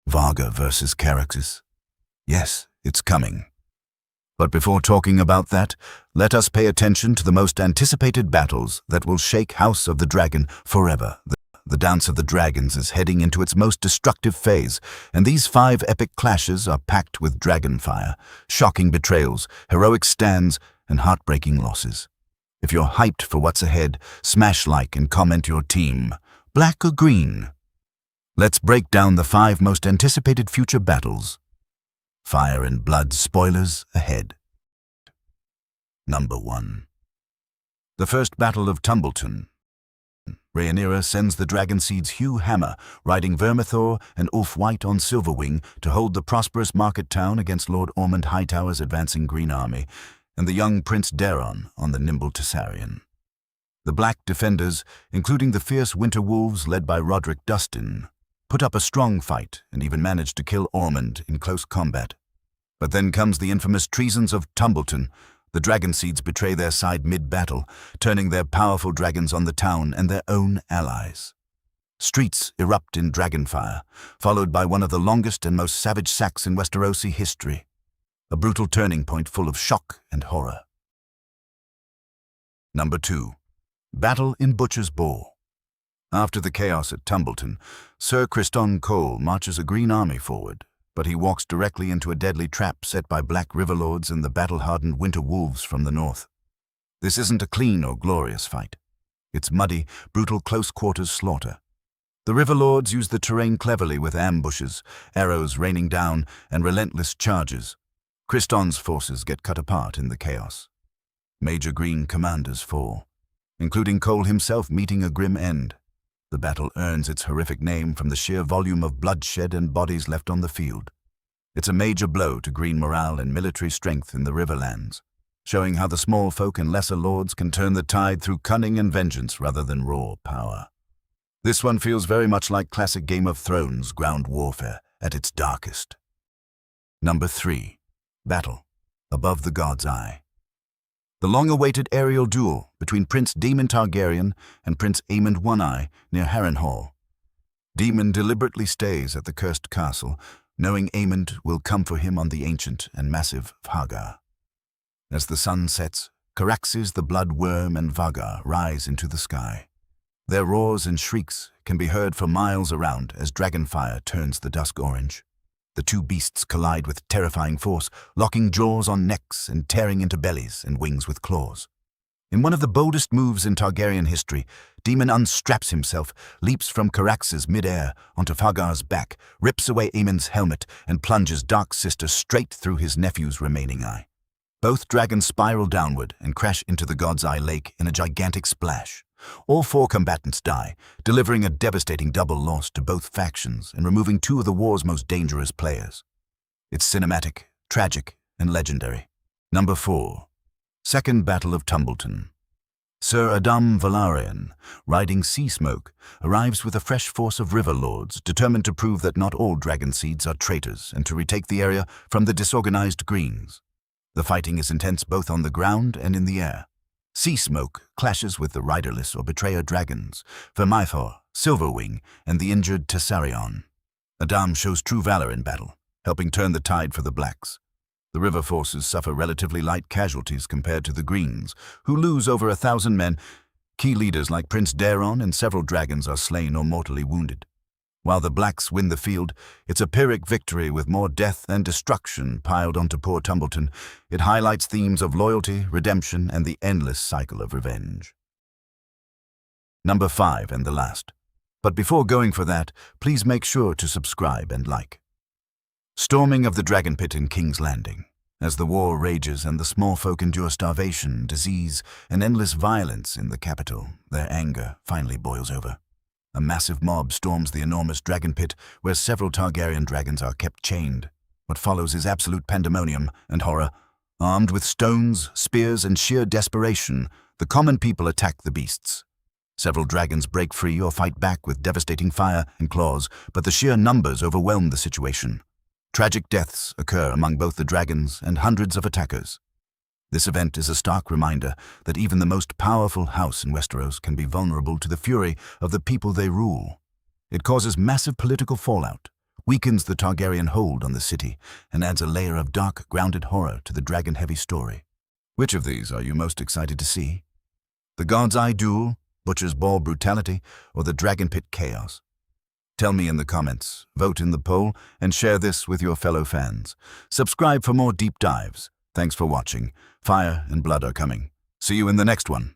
Vhagar versus Caraxes. Yes, it's coming. But before talking about that, let us pay attention to the most anticipated battles that will shake House of the Dragon forever. The Dance of the Dragons is heading into its most destructive phase, and these 5 epic clashes are packed with dragonfire, shocking betrayals, heroic stands, and heartbreaking losses. If you're hyped for what's ahead, smash like and comment your team, black or green. Let's break down the 5 most anticipated future battles. Fire and blood spoilers ahead. Number 1. The first Battle of Tumbleton. Rhaenyra sends the Dragonseed's Hugh Hammer, riding Vermithor and Ulf White on Silverwing to hold the prosperous market town against Lord Ormond Hightower's advancing Green Army, and the young Prince Daeron on the nimble Tessarion. The Black Defenders, including the fierce Winter Wolves led by Roderick Dustin, put up a strong fight and even managed to kill Ormond in close combat. But then comes the infamous treasons of Tumbleton. The Dragonseeds betray their side mid-battle, turning their powerful dragons on the town and their own allies. Streets erupt in dragonfire, followed by one of the longest and most savage sacks in Westerosi history. A brutal turning point full of shock and horror. Number 2. Battle in Butcher's Ball. After the chaos at Tumbleton, Sir Criston Cole marches a Green Army forward, but he walks directly into a deadly trap set by Black Riverlords and the battle-hardened Winter Wolves from the north. This isn't a clean or glorious fight. It's muddy, brutal close-quarters slaughter. The Riverlords use the terrain cleverly with ambushes, arrows raining down, and relentless charges. Criston's forces get cut apart in the chaos. Major Green commanders fall, including Cole himself meeting a grim end. The battle earns its horrific name from the sheer volume of bloodshed and bodies left on the field. It's a major blow to Green morale and military strength in the Riverlands, showing how the small folk and lesser lords can turn the tide through cunning and vengeance rather than raw power. This one feels very much like classic Game of Thrones ground warfare at its darkest. Number 3. Battle above the God's Eye. The long-awaited aerial duel between Prince Daemon Targaryen and Prince Aemond One-Eye near Harrenhal. Daemon deliberately stays at the cursed castle, knowing Aemond will come for him on the ancient and massive Vhagar. As the sun sets, Caraxes the Blood Worm and Vhagar rise into the sky. Their roars and shrieks can be heard for miles around as dragonfire turns the dusk orange. The 2 beasts collide with terrifying force, locking jaws on necks and tearing into bellies and wings with claws. In one of the boldest moves in Targaryen history, Daemon unstraps himself, leaps from Caraxes mid-air onto Vhagar's back, rips away Aemond's helmet, and plunges Dark Sister straight through his nephew's remaining eye. Both dragons spiral downward and crash into the God's Eye Lake in a gigantic splash. All 4 combatants die, delivering a devastating double loss to both factions and removing 2 of the war's most dangerous players. It's cinematic, tragic, and legendary. Number 4. Second Battle of Tumbleton. Sir Adam Velaryon, riding Sea Smoke, arrives with a fresh force of Riverlords, determined to prove that not all Dragonseeds are traitors and to retake the area from the disorganized Greens. The fighting is intense both on the ground and in the air. Sea Smoke clashes with the riderless or betrayer dragons, Vermithor, Silverwing, and the injured Tessarion. Adam shows true valor in battle, helping turn the tide for the Blacks. The river forces suffer relatively light casualties compared to the Greens, who lose over 1,000 men. Key leaders like Prince Daeron and several dragons are slain or mortally wounded. While the Blacks win the field, it's a Pyrrhic victory with more death and destruction piled onto poor Tumbleton. It highlights themes of loyalty, redemption, and the endless cycle of revenge. Number 5 and the last. But before going for that, please make sure to subscribe and like. Storming of the Dragon Pit in King's Landing. As the war rages and the small folk endure starvation, disease, and endless violence in the capital, their anger finally boils over. A massive mob storms the enormous dragon pit where several Targaryen dragons are kept chained. What follows is absolute pandemonium and horror. Armed with stones, spears, and sheer desperation, the common people attack the beasts. Several dragons break free or fight back with devastating fire and claws, but the sheer numbers overwhelm the situation. Tragic deaths occur among both the dragons and hundreds of attackers. This event is a stark reminder that even the most powerful house in Westeros can be vulnerable to the fury of the people they rule. It causes massive political fallout, weakens the Targaryen hold on the city and adds a layer of dark, grounded horror to the dragon-heavy story. Which of these are you most excited to see? The God's Eye duel, Butcher's Ball brutality, or the Dragon Pit chaos? Tell me in the comments, vote in the poll, and share this with your fellow fans. Subscribe for more deep dives. Thanks for watching. Fire and blood are coming. See you in the next one.